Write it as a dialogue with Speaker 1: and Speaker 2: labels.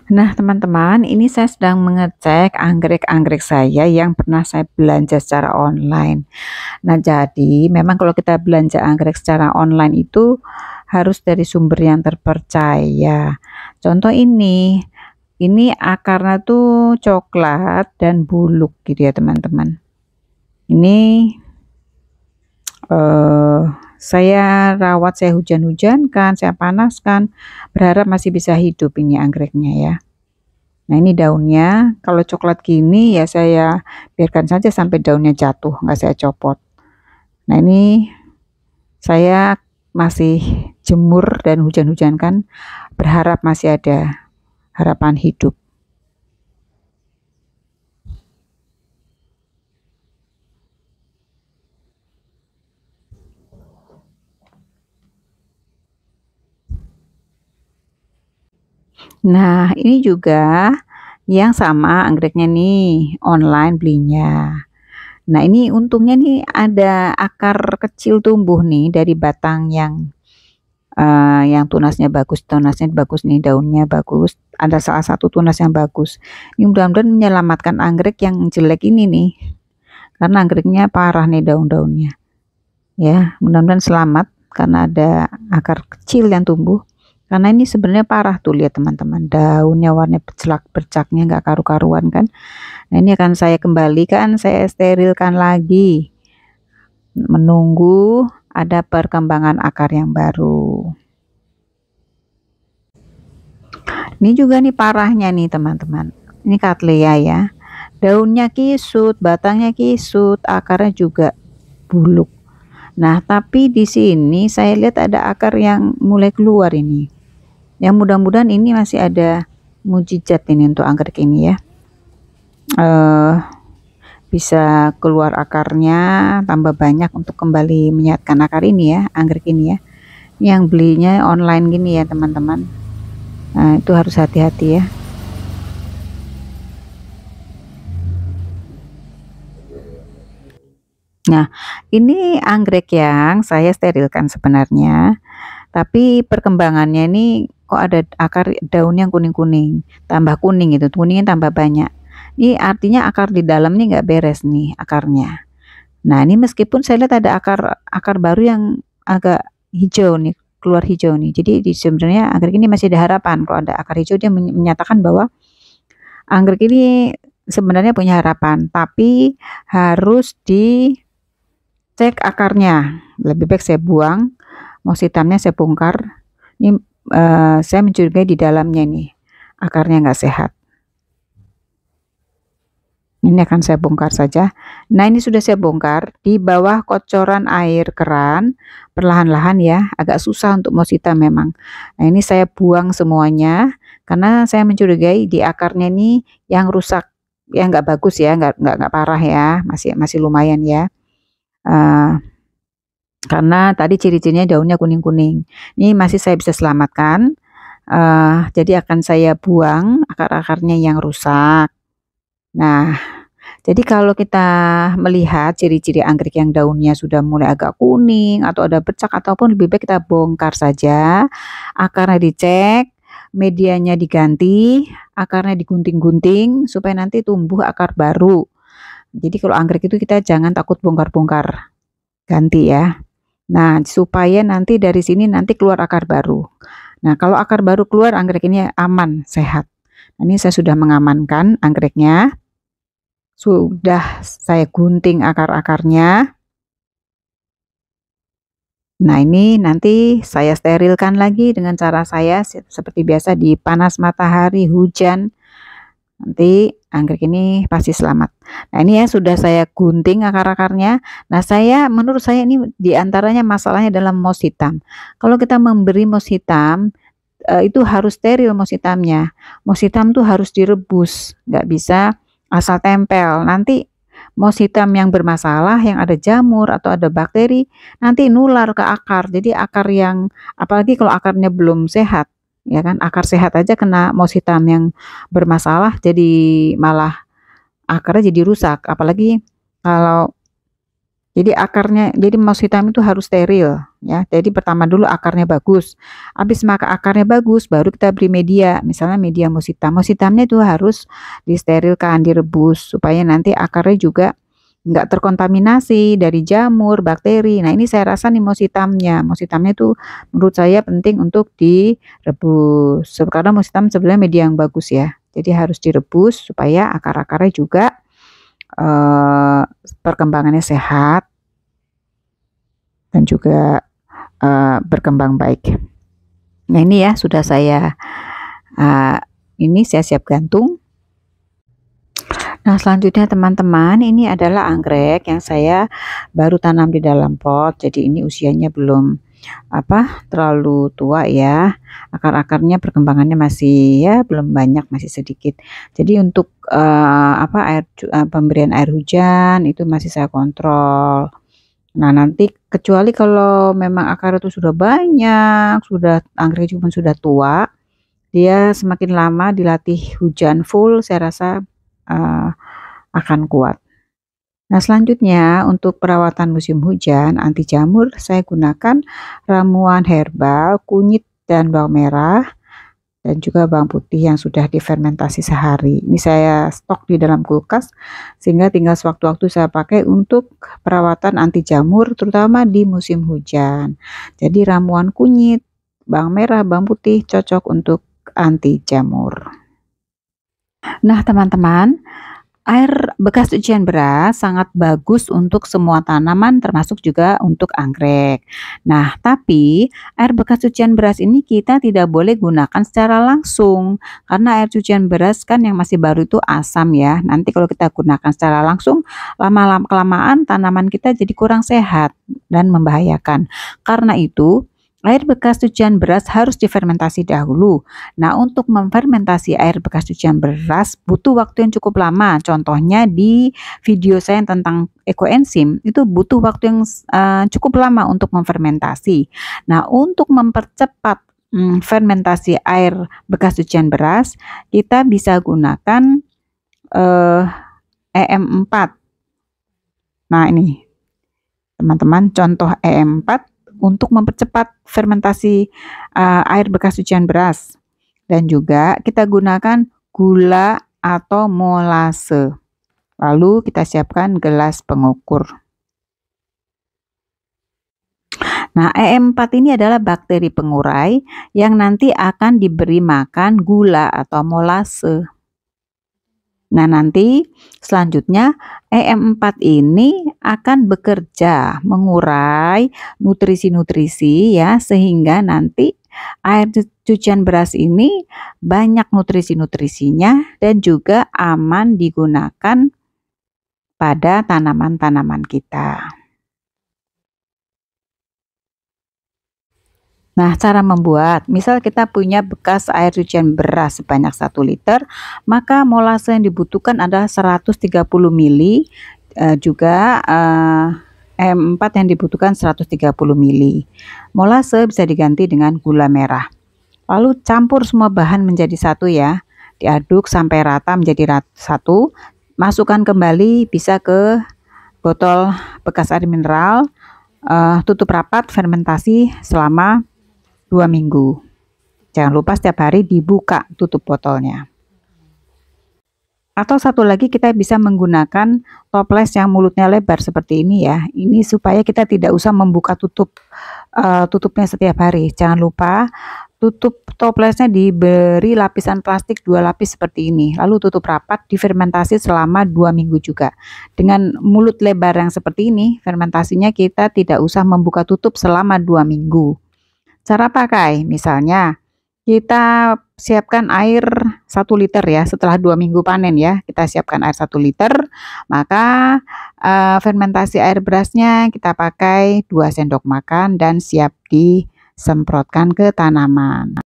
Speaker 1: Nah, teman-teman, ini saya sedang mengecek anggrek-anggrek saya yang pernah saya belanja secara online. Nah, jadi memang kalau kita belanja anggrek secara online itu harus dari sumber yang terpercaya. Contoh ini akarnya tuh coklat dan buluk gitu ya, teman-teman. Ini eh, saya rawat, saya hujan-hujankan, saya panaskan, berharap masih bisa hidup ini anggreknya ya. Nah, ini daunnya, kalau coklat gini ya saya biarkan saja sampai daunnya jatuh, nggak saya copot. Nah, ini saya masih jemur dan hujan-hujankan, berharap masih ada harapan hidup. Nah, ini juga yang sama anggreknya nih, online belinya. Nah, ini untungnya nih ada akar kecil tumbuh nih dari batang yang tunasnya bagus nih, daunnya bagus, ada salah satu tunas yang bagus. Ini mudah-mudahan menyelamatkan anggrek yang jelek ini nih, karena anggreknya parah nih daun-daunnya. Ya, mudah-mudahan selamat karena ada akar kecil yang tumbuh. Karena ini sebenarnya parah tuh, lihat teman-teman, daunnya warna bercaknya nggak karu-karuan kan. Nah, ini akan saya kembalikan, saya sterilkan lagi, menunggu ada perkembangan akar yang baru. Ini juga nih parahnya nih teman-teman. Ini Cattleya ya. Daunnya kisut, batangnya kisut, akarnya juga buluk. Nah, tapi di sini saya lihat ada akar yang mulai keluar ini. Yang mudah-mudahan ini masih ada mujizat ini untuk anggrek ini ya. Eh, bisa keluar akarnya tambah banyak untuk kembali menyehatkan akar ini ya, anggrek ini ya. Yang belinya online gini ya teman-teman. Nah, itu harus hati-hati ya. Nah, ini anggrek yang saya sterilkan sebenarnya, tapi perkembangannya ini kok ada akar daun yang kuning-kuning, tambah kuning itu, kuningnya tambah banyak. Ini artinya akar di dalam nih nggak beres nih akarnya. Nah, ini meskipun saya lihat ada akar akar baru yang agak hijau nih, keluar hijau nih. Jadi sebenarnya anggrek ini masih ada harapan. Kalau ada akar hijau dia menyatakan bahwa anggrek ini sebenarnya punya harapan, tapi harus dicek akarnya. Lebih baik saya buang, moss hitamnya saya bongkar. Ini saya mencurigai di dalamnya nih akarnya nggak sehat. Ini akan saya bongkar saja. Nah, ini sudah saya bongkar di bawah kocoran air keran, perlahan-lahan ya, agak susah untuk moss hitam memang. Nah, ini saya buang semuanya karena saya mencurigai di akarnya ini yang rusak, yang nggak bagus ya, nggak parah ya, masih masih lumayan ya. Uh, karena tadi ciri-cirinya daunnya kuning-kuning. Ini masih saya bisa selamatkan. Jadi akan saya buang akar-akarnya yang rusak. Nah, jadi kalau kita melihat ciri-ciri anggrek yang daunnya sudah mulai agak kuning atau ada bercak ataupun lebih baik kita bongkar saja, akarnya dicek, medianya diganti, akarnya digunting-gunting supaya nanti tumbuh akar baru. Jadi kalau anggrek itu kita jangan takut bongkar-bongkar, ganti ya. Nah, supaya nanti dari sini nanti keluar akar baru. Nah, kalau akar baru keluar, anggrek ini aman, sehat. Ini saya sudah mengamankan anggreknya. Sudah saya gunting akar-akarnya. Nah, ini nanti saya sterilkan lagi dengan cara saya seperti biasa di panas matahari, hujan. Nanti anggrek ini pasti selamat. Nah, ini ya sudah saya gunting akar-akarnya. Nah, menurut saya ini diantaranya masalahnya dalam moss hitam. Kalau kita memberi moss hitam, itu harus steril moss hitamnya. Moss hitam tuh harus direbus, nggak bisa asal tempel. Nanti moss hitam yang bermasalah, yang ada jamur atau ada bakteri, nanti nular ke akar. Jadi akar yang, apalagi kalau akarnya belum sehat, ya kan, akar sehat aja kena moss hitam yang bermasalah, jadi malah akarnya jadi rusak. Apalagi kalau Jadi akarnya, jadi mouse hitam itu harus steril ya. Jadi pertama dulu akarnya bagus. Habis maka akarnya bagus, baru kita beri media. Misalnya media mouse hitam. Mouse hitamnya itu harus disterilkan, direbus supaya nanti akarnya juga nggak terkontaminasi dari jamur, bakteri. Nah, ini saya rasa nih mouse hitamnya. Mouse hitamnya itu menurut saya penting untuk direbus. Karena mouse hitam sebenarnya media yang bagus ya. Jadi harus direbus supaya akar-akarnya juga perkembangannya sehat dan juga berkembang baik. Nah, ini ya sudah saya ini saya siap gantung. Nah, selanjutnya teman-teman, ini adalah anggrek yang saya baru tanam di dalam pot. Jadi ini usianya belum terlalu tua ya. Akar-akarnya perkembangannya masih ya belum banyak, masih sedikit. Jadi untuk pemberian air hujan itu masih saya kontrol. Nah, nanti kecuali kalau memang akar itu sudah banyak, anggrek juga sudah tua, dia semakin lama dilatih hujan full, saya rasa akan kuat. Nah, selanjutnya untuk perawatan musim hujan anti jamur, saya gunakan ramuan herbal, kunyit dan bawang merah, dan juga bawang putih yang sudah difermentasi sehari. Ini saya stok di dalam kulkas, sehingga tinggal sewaktu-waktu saya pakai untuk perawatan anti jamur, terutama di musim hujan. Jadi ramuan kunyit, bawang merah, bawang putih cocok untuk anti jamur. Nah, teman-teman, air bekas cucian beras sangat bagus untuk semua tanaman termasuk juga untuk anggrek. Nah, tapi air bekas cucian beras ini kita tidak boleh gunakan secara langsung karena air cucian beras kan yang masih baru itu asam ya. Nanti kalau kita gunakan secara langsung, lama-lama kelamaan tanaman kita jadi kurang sehat dan membahayakan. Karena itu, air bekas cucian beras harus difermentasi dahulu. Nah, untuk memfermentasi air bekas cucian beras butuh waktu yang cukup lama. Contohnya di video saya tentang ekoenzim itu butuh waktu yang cukup lama untuk memfermentasi. Nah, untuk mempercepat fermentasi air bekas cucian beras, kita bisa gunakan EM4. Nah, ini teman-teman contoh EM4 untuk mempercepat fermentasi air bekas cucian beras. Dan juga kita gunakan gula atau molase. Lalu kita siapkan gelas pengukur. Nah, EM4 ini adalah bakteri pengurai yang nanti akan diberi makan gula atau molase. Nah, nanti selanjutnya EM4 ini akan bekerja mengurai nutrisi-nutrisi ya, sehingga nanti air cucian beras ini banyak nutrisi-nutrisinya dan juga aman digunakan pada tanaman-tanaman kita. Nah, cara membuat, misal kita punya bekas air cucian beras sebanyak 1 liter, maka molase yang dibutuhkan adalah 130 ml, juga EM4 yang dibutuhkan 130 ml. Molase bisa diganti dengan gula merah. Lalu campur semua bahan menjadi satu ya, diaduk sampai rata menjadi satu, masukkan kembali bisa ke botol bekas air mineral, tutup rapat, fermentasi selama 2 minggu. Jangan lupa setiap hari dibuka tutup botolnya. Atau satu lagi, kita bisa menggunakan toples yang mulutnya lebar seperti ini ya. Ini supaya kita tidak usah membuka tutupnya setiap hari. Jangan lupa tutup toplesnya diberi lapisan plastik 2 lapis seperti ini. Lalu tutup rapat, difermentasi selama 2 minggu juga. Dengan mulut lebar yang seperti ini, fermentasinya kita tidak usah membuka tutup selama 2 minggu. Cara pakai, misalnya kita siapkan air 1 liter ya, setelah 2 minggu panen ya, kita siapkan air 1 liter, maka fermentasi air berasnya kita pakai 2 sendok makan dan siap disemprotkan ke tanaman.